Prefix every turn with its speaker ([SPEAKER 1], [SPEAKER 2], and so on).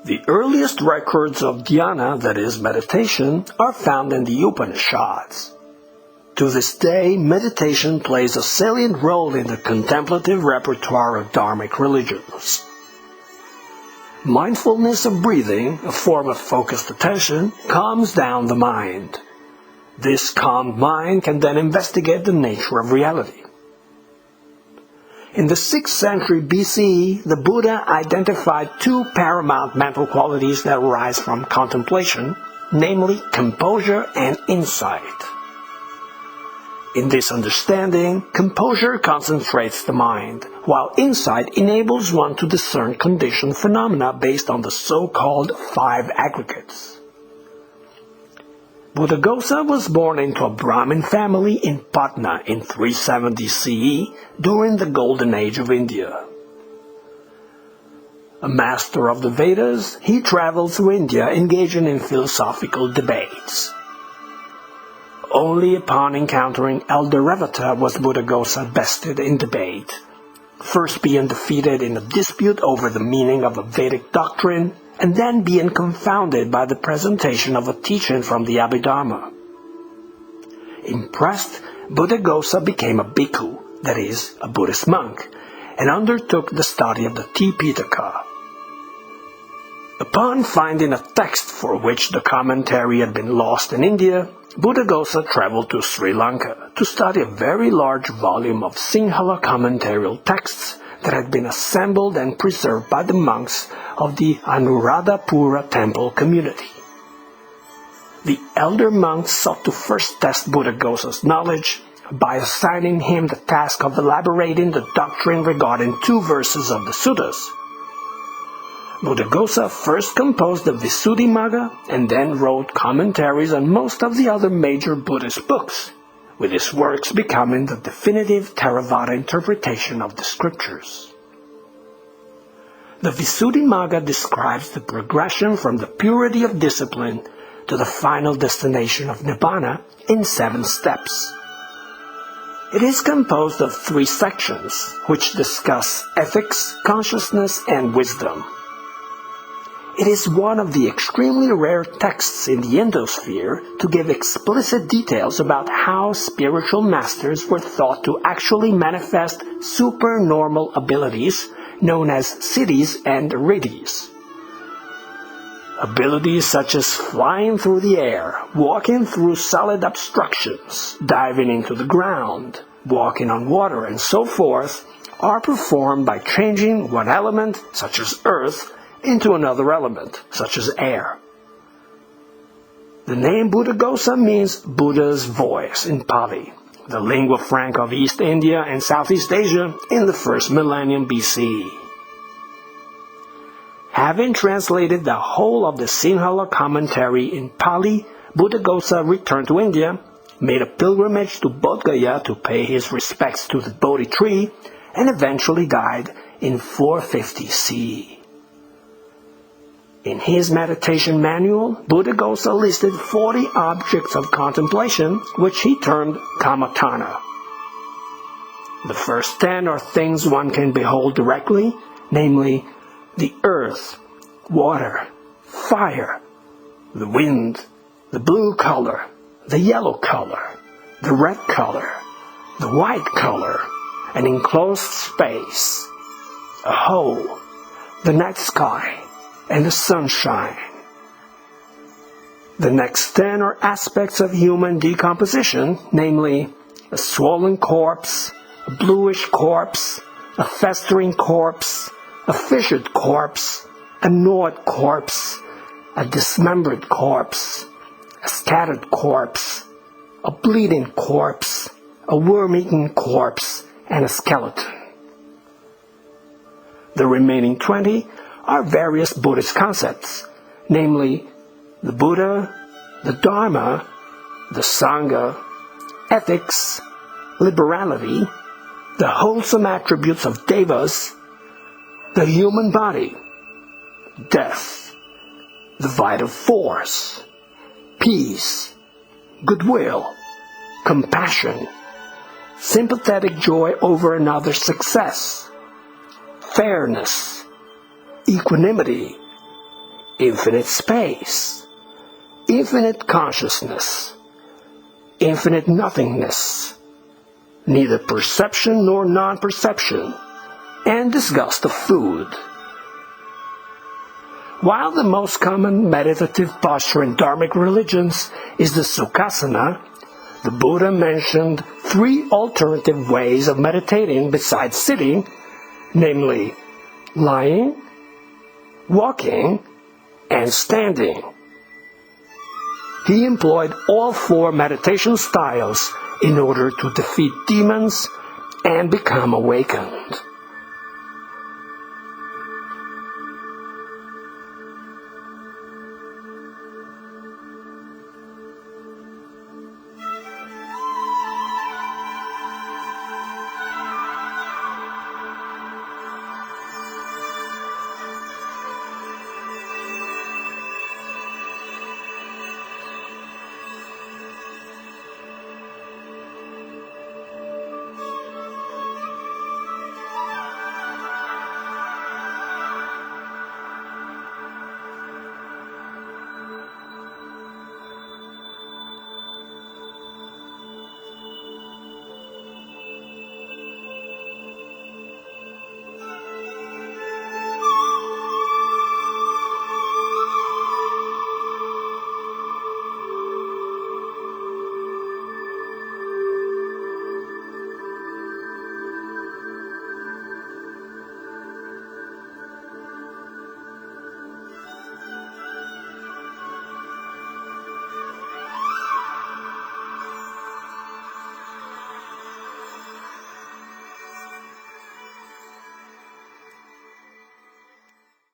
[SPEAKER 1] The earliest records of dhyana, that is, meditation, are found in the Upanishads. To this day, meditation plays a salient role in the contemplative repertoire of dharmic religions. Mindfulness of breathing, a form of focused attention, calms down the mind. This calmed mind can then investigate the nature of reality. In the 6th century BCE, the Buddha identified two paramount mental qualities that arise from contemplation, namely composure and insight. In this understanding, composure concentrates the mind, while insight enables one to discern conditioned phenomena based on the so-called 5 aggregates. Buddhaghosa was born into a Brahmin family in Patna in 370 CE during the Golden Age of India. A master of the Vedas, he traveled through India engaging in philosophical debates. Only upon encountering Elder Revata was Buddhaghosa bested in debate, first being defeated in a dispute over the meaning of a Vedic doctrine, and then being confounded by the presentation of a teaching from the Abhidharma. Impressed, Buddhaghosa became a bhikkhu, that is, a Buddhist monk, and undertook the study of the Tipitaka. Upon finding a text for which the commentary had been lost in India, Buddhaghosa traveled to Sri Lanka to study a very large volume of Sinhala commentarial texts that had been assembled and preserved by the monks of the Anuradhapura temple community. The elder monks sought to first test Buddhaghosa's knowledge by assigning him the task of elaborating the doctrine regarding 2 verses of the suttas. Buddhaghosa first composed the Visuddhimagga and then wrote commentaries on most of the other major Buddhist books, with his works becoming the definitive Theravada interpretation of the scriptures. The Visuddhimagga describes the progression from the purity of discipline to the final destination of Nibbana in 7 steps. It is composed of 3 sections, which discuss ethics, consciousness, and wisdom. It is one of the extremely rare texts in the Indosphere to give explicit details about how spiritual masters were thought to actually manifest supernormal abilities known as siddhis and riddhis. Abilities such as flying through the air, walking through solid obstructions, diving into the ground, walking on water, and so forth, are performed by changing one element, such as earth, into another element, such as air. The name Buddhaghosa means Buddha's voice in Pali, the lingua franca of East India and Southeast Asia in the 1st millennium BCE. Having translated the whole of the Sinhala commentary in Pali, Buddhaghosa returned to India, made a pilgrimage to Bodh Gaya to pay his respects to the Bodhi tree, and eventually died in 450 CE. In his meditation manual, Buddhaghosa listed 40 objects of contemplation, which he termed kamatana. The first 10 are things one can behold directly, namely the earth, water, fire, the wind, the blue color, the yellow color, the red color, the white color, an enclosed space, a hole, the night sky, and the sunshine. The next 10 are aspects of human decomposition, namely a swollen corpse, a bluish corpse, a festering corpse, a fissured corpse, a gnawed corpse, a dismembered corpse, a scattered corpse, a bleeding corpse, a worm-eaten corpse, and a skeleton. The remaining 20 are various Buddhist concepts, namely the Buddha, the Dharma, the Sangha, ethics, liberality, the wholesome attributes of devas, the human body, death, the vital force, peace, goodwill, compassion, sympathetic joy over another's success, fairness, equanimity, infinite space, infinite consciousness, infinite nothingness, neither perception nor non-perception, and disgust of food. While the most common meditative posture in Dharmic religions is the Sukhasana, the Buddha mentioned 3 alternative ways of meditating besides sitting, namely lying, walking, and standing. He employed all 4 meditation styles in order to defeat demons and become awakened.